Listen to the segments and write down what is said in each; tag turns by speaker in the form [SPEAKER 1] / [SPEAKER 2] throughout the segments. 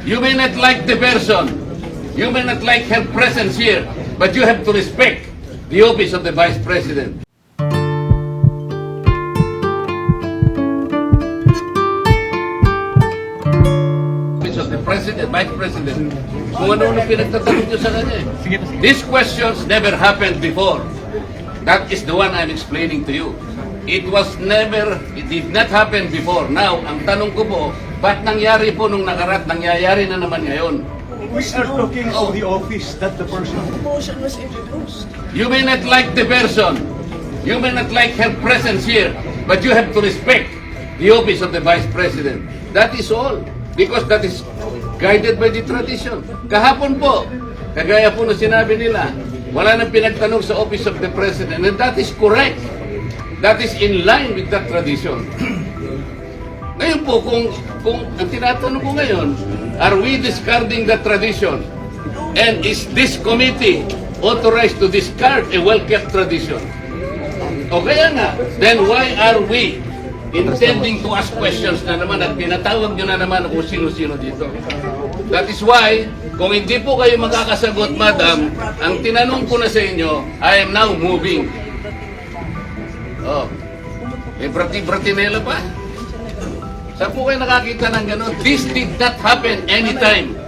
[SPEAKER 1] You may not like the person, you may not like her presence here, but you have to respect the office of the Vice President. Office of the President, Vice President, kung ano-ano pinagtatanong nyo sa kanya. These questions never happened before. That is the one I'm explaining to you. It did not happen before. Now, ang tanong ko po, ba't nangyari po nung nakarat, nangyayari na naman ngayon?
[SPEAKER 2] We are talking of the office that the person.
[SPEAKER 3] The motion was introduced.
[SPEAKER 1] You may not like the person, you may not like her presence here, but you have to respect the office of the Vice President. That is all. Because that is guided by the tradition. Kahapon po, kagaya po na sinabi nila, wala nang pinagtanong sa office of the President, and that is correct. That is in line with that tradition. Ngayon po, kung ang tinatanong ko ngayon, are we discarding the tradition? And is this committee authorized to discard a well-kept tradition? O kaya nga, then why are we intending to ask questions na naman at pinatawag nyo na naman kung sino-sino dito? That is why, kung hindi po kayo makakasagot, madam, ang tinanong ko na sa inyo, I am now moving. Oh, may brati-bratinela pa. Saan po kayo nakakita ng gano'n? This did not happen anytime.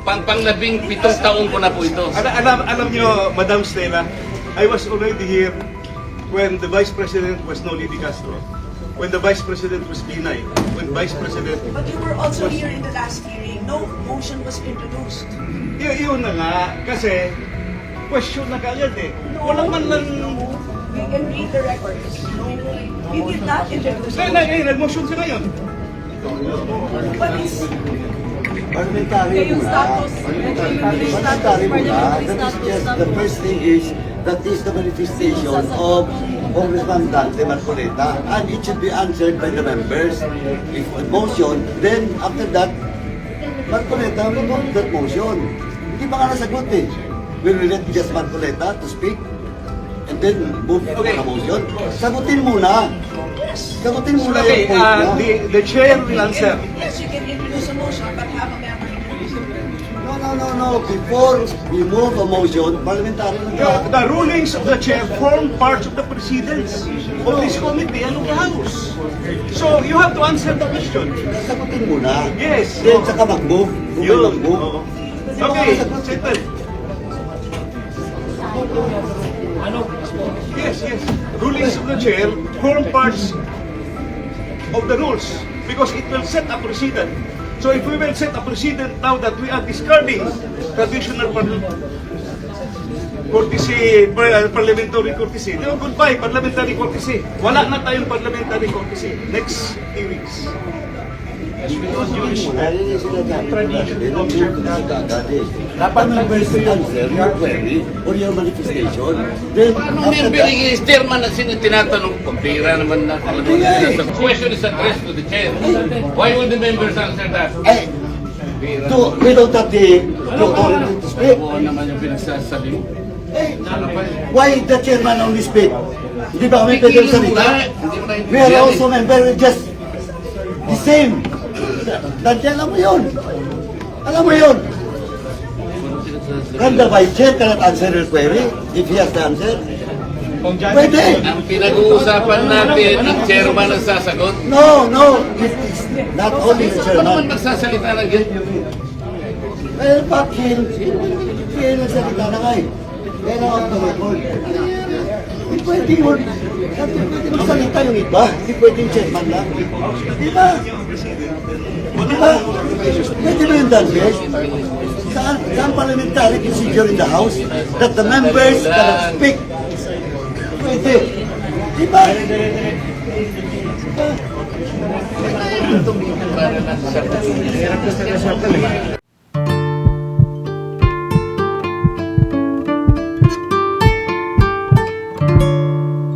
[SPEAKER 1] Panglabing 7 taong ko na po ito.
[SPEAKER 2] Alam niyo, Madam Stella, I was already here when the Vice President was Noli Di Castro, when the Vice President was Binay, when Vice President...
[SPEAKER 3] But you were also here in the last hearing. No motion was introduced.
[SPEAKER 2] Yun na nga, kasi question na kaagad eh. Walang man lang...
[SPEAKER 3] You can read the records. You did not introduce the
[SPEAKER 2] Ngayon, nag-motion siya ngayon.
[SPEAKER 3] What is...
[SPEAKER 4] Parliamentary
[SPEAKER 3] Yung
[SPEAKER 4] muna.
[SPEAKER 3] status.
[SPEAKER 4] Parliamentary muna. That is just, the first thing is, that is the manifestation of Congressman Dante Marcoleta, and it should be answered by the members. If a motion, then after that, Marcoleta will vote that motion. Hindi pa nga nasagot eh. Will we let just Marcoleta to speak? And then move to the motion? Sagutin muna. Sagutin muna
[SPEAKER 2] Okay,
[SPEAKER 4] yung point niya.
[SPEAKER 2] the chair will answer.
[SPEAKER 3] Yes, you can introduce a motion, but have a member introduce it.
[SPEAKER 4] No. Before we move a motion, parliamentary lang.
[SPEAKER 2] The rulings of the chair form parts of the precedence of this committee and of the House. So you have to answer the question.
[SPEAKER 4] Sagutin muna.
[SPEAKER 2] Yes.
[SPEAKER 4] Then saka mag-move. Kung may
[SPEAKER 2] Yun.
[SPEAKER 4] mag-move.
[SPEAKER 2] Okay, settle. Yes. Rulings of the chair form parts of the rules because it will set a precedent. So if we will set a precedent now that we are discarding traditional courtesy, parliamentary courtesy, then goodbye parliamentary courtesy. Wala na tayong parliamentary courtesy next few weeks.
[SPEAKER 4] Dapat members to answer your query or your manifestation. Then,
[SPEAKER 1] Paano member is chairman na tinatanong ko? Pira naman na. The question is addressed to the chair. Why would the members answer that?
[SPEAKER 4] without that the authority to speak.
[SPEAKER 1] Oo naman yung pinagsasabi mo.
[SPEAKER 4] Why the chairman only speak? Hindi ba kami pwede salita? We are also member, just the same. Dante, alam mo yun. Alam mo yun. Can the vice chair cannot answer your query if he has the answer? Pwede.
[SPEAKER 1] Ang pinag-uusapan natin, ang chairman ang sasagot.
[SPEAKER 4] No. It's not only the
[SPEAKER 1] Ano
[SPEAKER 4] chairman.
[SPEAKER 1] naman magsasalita ng ganyan?
[SPEAKER 4] Well, bakit? Kaya nagsalita na kayo. Kaya na off the record. Hindi pwede yun. Hindi magsalita yung iba. Hindi pwede yung chairman lang. Di ba? Pwede ba yung done best? Saan parliamentary procedure in the House that the members cannot speak? Pwede. Di ba?
[SPEAKER 1] Ito, para na sa